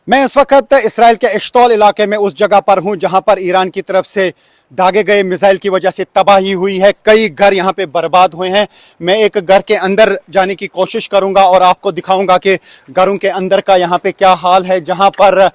मैं इस वक्त इसराइल के इश्तौल इलाके में उस जगह पर हूं जहां पर ईरान की तरफ से दागे गए मिसाइल की वजह से तबाही हुई है। कई घर यहां पे बर्बाद हुए हैं। मैं एक घर के अंदर जाने की कोशिश करूंगा और आपको दिखाऊंगा कि घरों के अंदर का यहां पे क्या हाल है। जहां पर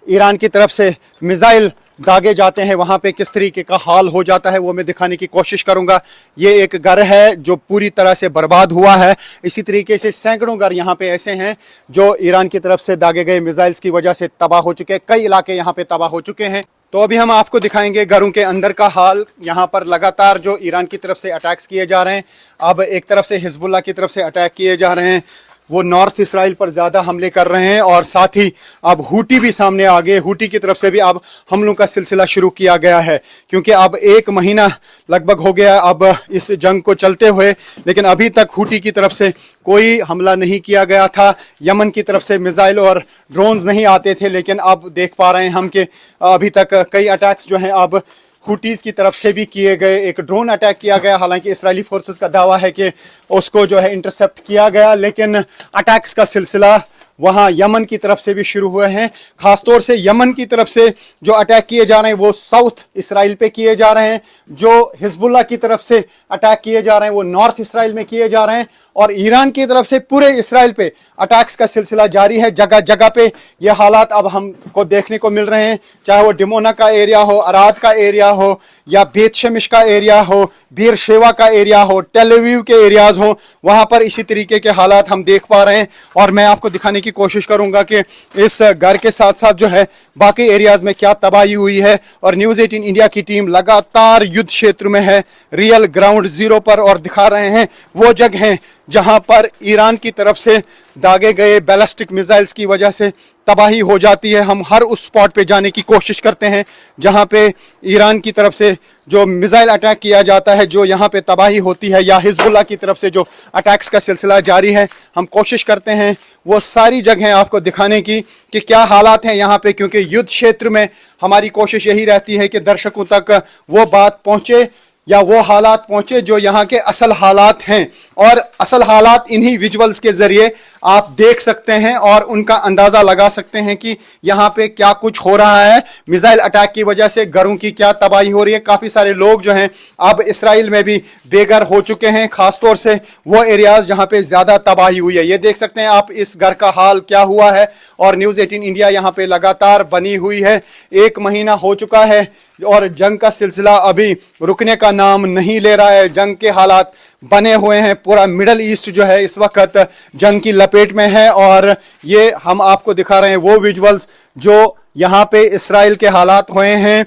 ईरान की तरफ से मिसाइल दागे जाते हैं वहां पे किस तरीके का हाल हो जाता है वो मैं दिखाने की कोशिश करूंगा। ये एक घर है जो पूरी तरह से बर्बाद हुआ है। इसी तरीके से सैकड़ों घर यहाँ पे ऐसे हैं जो ईरान की तरफ से दागे गए मिसाइल्स की वजह से तबाह हो चुके हैं। कई इलाके यहाँ पे तबाह हो चुके हैं। तो अभी हम आपको दिखाएंगे घरों के अंदर का हाल। यहाँ पर लगातार जो ईरान की तरफ से अटैक्स किए जा रहे हैं, अब एक तरफ से हिजबुल्लाह की तरफ से अटैक किए जा रहे हैं, वो नॉर्थ इसराइल पर ज़्यादा हमले कर रहे हैं और साथ ही अब हूटी भी सामने आ गए। हूटी की तरफ से भी अब हमलों का सिलसिला शुरू किया गया है क्योंकि अब एक महीना लगभग हो गया अब इस जंग को चलते हुए, लेकिन अभी तक हूटी की तरफ से कोई हमला नहीं किया गया था। यमन की तरफ से मिसाइल और ड्रोन्स नहीं आते थे, लेकिन अब देख पा रहे हैं हम कि अभी तक कई अटैक्स जो हैं अब हुटीज़ की तरफ से भी किए गए। एक ड्रोन अटैक किया गया, हालांकि इस्राएली फोर्सेस का दावा है कि उसको जो है इंटरसेप्ट किया गया, लेकिन अटैक्स का सिलसिला वहाँ यमन की तरफ से भी शुरू हुए हैं। ख़ासतौर से यमन की तरफ से जो अटैक किए जा रहे हैं वो साउथ इसराइल पे किए जा रहे हैं। जो हिजबुल्लाह की तरफ से अटैक किए जा रहे हैं वो नॉर्थ इसराइल में किए जा रहे हैं और ईरान की तरफ से पूरे इसराइल पे अटैक्स का सिलसिला जारी है। जगह जगह पे ये हालात अब हमको देखने को मिल रहे हैं, चाहे वो डिमोना का एरिया हो, अराद का एरिया हो या बेत शेमिश का एरिया हो, बीर शेवा का एरिया हो, टेल अवीव के एरियाज़ हो, वहाँ पर इसी तरीके के हालात हम देख पा रहे हैं। और मैं आपको दिखाने की कोशिश करूंगा कि इस घर के साथ साथ जो है बाकी एरियाज में क्या तबाही हुई है। और न्यूज़ 18 इंडिया की टीम लगातार युद्ध क्षेत्र में है, रियल ग्राउंड जीरो पर, और दिखा रहे हैं वो जगह हैं जहां पर ईरान की तरफ से दागे गए बैलिस्टिक मिसाइल्स की वजह से तबाही हो जाती है। हम हर उस स्पॉट पे जाने की कोशिश करते हैं जहां पे ईरान की तरफ से जो मिसाइल अटैक किया जाता है, जो यहाँ पे तबाही होती है, या हिजबुल्लाह की तरफ से जो अटैक्स का सिलसिला जारी है। हम कोशिश करते हैं वो सारी जगहें आपको दिखाने की कि क्या हालात हैं यहाँ पे, क्योंकि युद्ध क्षेत्र में हमारी कोशिश यही रहती है कि दर्शकों तक वो बात पहुँचे या वो हालात पहुंचे जो यहाँ के असल हालात हैं। और असल हालात इन्हीं विजुअल्स के ज़रिए आप देख सकते हैं और उनका अंदाज़ा लगा सकते हैं कि यहाँ पे क्या कुछ हो रहा है। मिसाइल अटैक की वजह से घरों की क्या तबाही हो रही है। काफ़ी सारे लोग जो हैं अब इसराइल में भी बेघर हो चुके हैं, ख़ासतौर से वो एरियाज़ जहाँ पे ज़्यादा तबाही हुई है। ये देख सकते हैं आप इस घर का हाल क्या हुआ है। और न्यूज़ 18 इंडिया यहाँ पे लगातार बनी हुई है। एक महीना हो चुका है और जंग का सिलसिला अभी रुकने का नाम नहीं ले रहा है। जंग के हालात बने हुए हैं। पूरा मिडल ईस्ट जो है इस वक्त जंग की लपेट में है और ये हम आपको दिखा रहे हैं वो विजुअल्स जो यहाँ पे इसराइल के हालात हुए हैं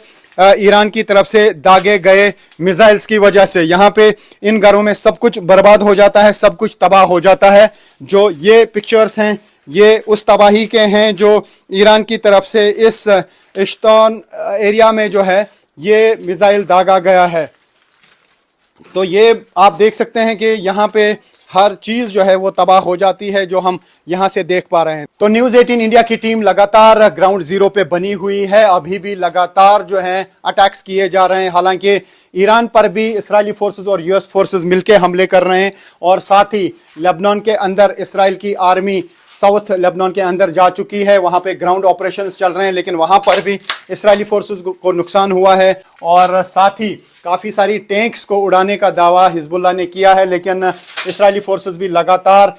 ईरान की तरफ से दागे गए मिसाइल्स की वजह से। यहाँ पे इन घरों में सब कुछ बर्बाद हो जाता है, सब कुछ तबाह हो जाता है। जो ये पिक्चर्स हैं ये उस तबाही के हैं जो ईरान की तरफ से इस इश्तौन एरिया में जो है ये मिसाइल दागा गया है। तो ये आप देख सकते हैं कि यहाँ पे हर चीज़ जो है वो तबाह हो जाती है जो हम यहाँ से देख पा रहे हैं। तो न्यूज़ 18 इंडिया की टीम लगातार ग्राउंड जीरो पे बनी हुई है। अभी भी लगातार जो है अटैक्स किए जा रहे हैं। हालांकि ईरान पर भी इस्राएली फोर्सेस और यूएस फोर्सेस मिलकर हमले कर रहे हैं और साथ ही लेबनान के अंदर इसराइल की आर्मी साउथ लेबनान के अंदर जा चुकी है। वहाँ पे ग्राउंड ऑपरेशंस चल रहे हैं, लेकिन वहाँ पर भी इस्राएली फोर्सेस को नुकसान हुआ है। और साथ ही काफ़ी सारी टैंक्स को उड़ाने का दावा हिजबुल्लाह ने किया है, लेकिन इस्राएली फोर्सेस भी लगातार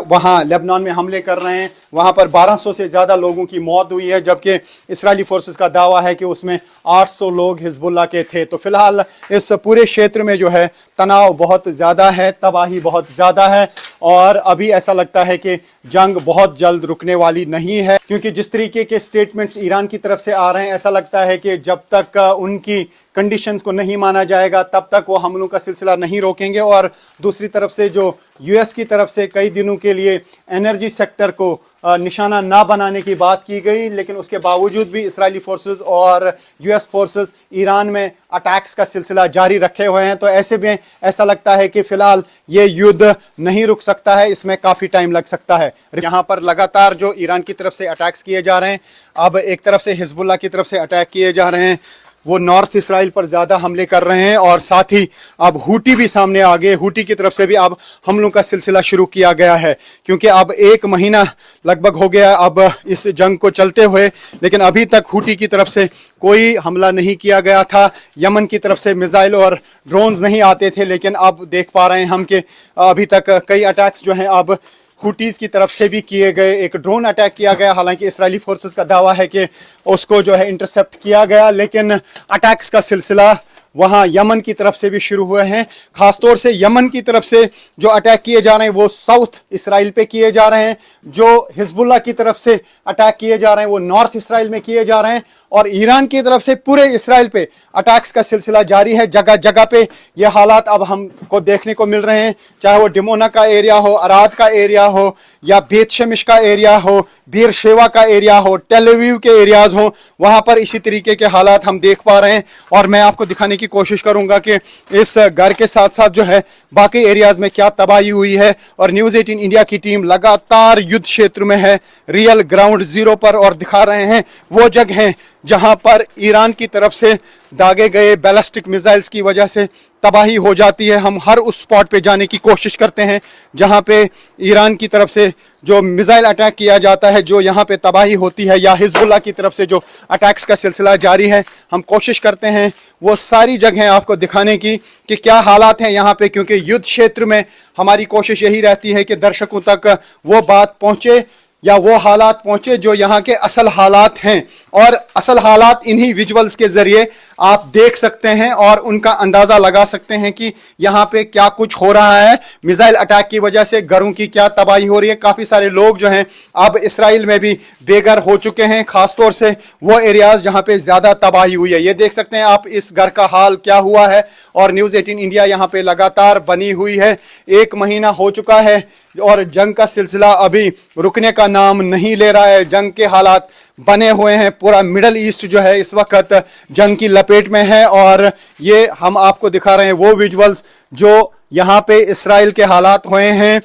वहाँ लेबनान में हमले कर रहे हैं। वहाँ पर 1200 से ज़्यादा लोगों की मौत हुई है, जबकि इस्राएली फोर्सेस का दावा है कि उसमें 800 लोग हिजबुल्लाह के थे। तो फिलहाल इस पूरे क्षेत्र में जो है तनाव बहुत ज़्यादा है, तबाही बहुत ज़्यादा है और अभी ऐसा लगता है कि जंग बहुत जल्द रुकने वाली नहीं है, क्योंकि जिस तरीके के स्टेटमेंट्स ईरान की तरफ से आ रहे हैं ऐसा लगता है कि जब तक उनकी कंडीशंस को नहीं माना जाएगा तब तक वो हमलों का सिलसिला नहीं रोकेंगे। और दूसरी तरफ से जो यूएस की तरफ से कई दिनों के लिए एनर्जी सेक्टर को निशाना ना बनाने की बात की गई, लेकिन उसके बावजूद भी इस्राएली फोर्सेस और यूएस फोर्सेस ईरान में अटैक्स का सिलसिला जारी रखे हुए हैं। तो ऐसे में ऐसा लगता है कि फ़िलहाल ये युद्ध नहीं रुक सकता है, इसमें काफ़ी टाइम लग सकता है। यहाँ पर लगातार जो ईरान की तरफ से अटैक्स किए जा रहे हैं, अब एक तरफ से हिजबुल्लाह की तरफ से अटैक किए जा रहे हैं, वो नॉर्थ इसराइल पर ज़्यादा हमले कर रहे हैं और साथ ही अब हूटी भी सामने आ गए। हूटी की तरफ से भी अब हमलों का सिलसिला शुरू किया गया है, क्योंकि अब 1 महीना लगभग हो गया अब इस जंग को चलते हुए, लेकिन अभी तक हूटी की तरफ से कोई हमला नहीं किया गया था। यमन की तरफ से मिसाइल और ड्रोन्स नहीं आते थे, लेकिन अब देख पा रहे हैं हम कि अभी तक कई अटैक्स जो हैं अब हुटीज़ की तरफ से भी किए गए। एक ड्रोन अटैक किया गया, हालांकि इस्राएली फोर्सेस का दावा है कि उसको जो है इंटरसेप्ट किया गया, लेकिन अटैक्स का सिलसिला वहाँ यमन की तरफ से भी शुरू हुए हैं। खासतौर से यमन की तरफ से जो अटैक किए जा रहे हैं वो साउथ इसराइल पे किए जा रहे हैं, जो हिजबुल्लाह की तरफ से अटैक किए जा रहे हैं वो नॉर्थ इसराइल में किए जा रहे हैं, और ईरान की तरफ से पूरे इसराइल पे अटैक्स का सिलसिला जारी है। जगह जगह पे ये हालात अब हमको देखने को मिल रहे हैं, चाहे वो डिमोना का एरिया हो, अराद का एरिया हो, या बेत शेमिश का एरिया हो, बीर शेवा का एरिया हो, टेल अवीव के एरियाज हो, वहाँ पर इसी तरीके के हालात हम देख पा रहे हैं। और मैं आपको दिखाने की कोशिश करूंगा कि इस घर के साथ साथ जो है बाकी एरियाज में क्या तबाही हुई है। और न्यूज़ 18 इंडिया की टीम लगातार युद्ध क्षेत्र में है, रियल ग्राउंड जीरो पर, और दिखा रहे हैं वो जगह जहां पर ईरान की तरफ से दागे गए बैलिस्टिक मिसाइल्स की वजह से तबाही हो जाती है। हम हर उस स्पॉट पे जाने की कोशिश करते हैं जहां पे ईरान की तरफ से जो मिसाइल अटैक किया जाता है, जो यहाँ पे तबाही होती है, या हिजबुल्लाह की तरफ से जो अटैक्स का सिलसिला जारी है। हम कोशिश करते हैं वो सारी जगहें आपको दिखाने की कि क्या हालात हैं यहाँ पे, क्योंकि युद्ध क्षेत्र में हमारी कोशिश यही रहती है कि दर्शकों तक वो बात पहुँचे या वो हालात पहुंचे जो यहाँ के असल हालात हैं। और असल हालात इन्हीं विजुअल्स के ज़रिए आप देख सकते हैं और उनका अंदाज़ा लगा सकते हैं कि यहाँ पे क्या कुछ हो रहा है। मिसाइल अटैक की वजह से घरों की क्या तबाही हो रही है। काफ़ी सारे लोग जो हैं अब इसराइल में भी बेघर हो चुके हैं, ख़ासतौर से वो एरियाज़ जहाँ पे ज़्यादा तबाही हुई है। ये देख सकते हैं आप इस घर का हाल क्या हुआ है। और न्यूज़ 18 इंडिया यहाँ पे लगातार बनी हुई है, 1 महीना हो चुका है और जंग का सिलसिला अभी रुकने का नाम नहीं ले रहा है। जंग के हालात बने हुए हैं, पूरा मिडल ईस्ट जो है इस वक्त जंग की लपेट में है। और ये हम आपको दिखा रहे हैं वो विजुअल्स जो यहाँ पे इसराइल के हालात हुए हैं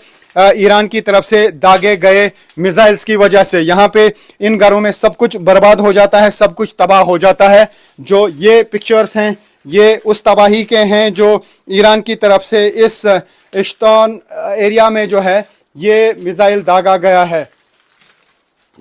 ईरान की तरफ से दागे गए मिसाइल्स की वजह से। यहाँ पे इन घरों में सब कुछ बर्बाद हो जाता है, सब कुछ तबाह हो जाता है। जो ये पिक्चर्स हैं ये उस तबाही के हैं जो ईरान की तरफ से इस इश्तौन एरिया में जो है ये मिसाइल दागा गया है।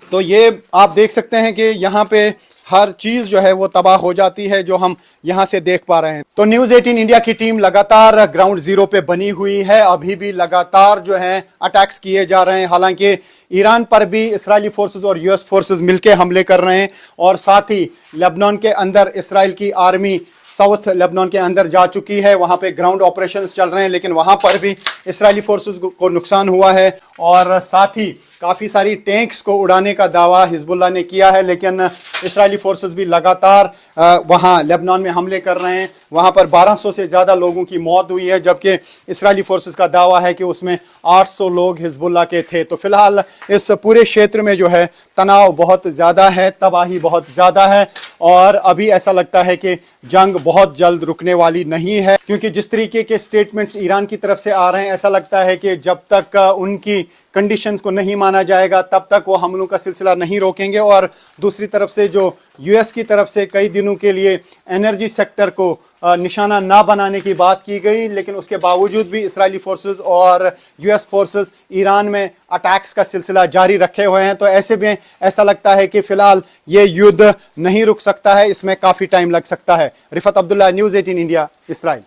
तो ये आप देख सकते हैं कि यहाँ पे हर चीज़ जो है वो तबाह हो जाती है जो हम यहाँ से देख पा रहे हैं। तो न्यूज़ 18 इंडिया की टीम लगातार ग्राउंड जीरो पे बनी हुई है, अभी भी लगातार जो है अटैक्स किए जा रहे हैं। हालांकि ईरान पर भी इस्राएली फोर्सेस और यूएस फोर्सेस मिलकर हमले कर रहे हैं, और साथ ही लेबनान के अंदर इसराइल की आर्मी साउथ लेबनान के अंदर जा चुकी है, वहाँ पे ग्राउंड ऑपरेशंस चल रहे हैं, लेकिन वहाँ पर भी इस्राएली फोर्सेस को नुकसान हुआ है। और साथ ही काफ़ी सारी टैंक्स को उड़ाने का दावा हिजबुल्लाह ने किया है, लेकिन इस्राएली फोर्सेस भी लगातार वहाँ लेबनान में हमले कर रहे हैं। वहाँ पर 1200 से ज़्यादा लोगों की मौत हुई है, जबकि इस्राएली फोर्सेस का दावा है कि उसमें 800 लोग हिजबुल्लाह के थे। तो फिलहाल इस पूरे क्षेत्र में जो है तनाव बहुत ज़्यादा है, तबाही बहुत ज़्यादा है, और अभी ऐसा लगता है कि जंग बहुत जल्द रुकने वाली नहीं है, क्योंकि जिस तरीके के स्टेटमेंट्स ईरान की तरफ से आ रहे हैं, ऐसा लगता है कि जब तक उनकी कंडीशंस को नहीं माना जाएगा तब तक वो हमलों का सिलसिला नहीं रोकेंगे। और दूसरी तरफ से जो यूएस की तरफ से कई दिनों के लिए एनर्जी सेक्टर को निशाना ना बनाने की बात की गई, लेकिन उसके बावजूद भी इस्राएली फोर्सेस और यूएस फोर्सेस ईरान में अटैक्स का सिलसिला जारी रखे हुए हैं। तो ऐसे में ऐसा लगता है कि फ़िलहाल ये युद्ध नहीं रुक सकता है, इसमें काफ़ी टाइम लग सकता है। Rifat Abdullah, news 18 India, Israel.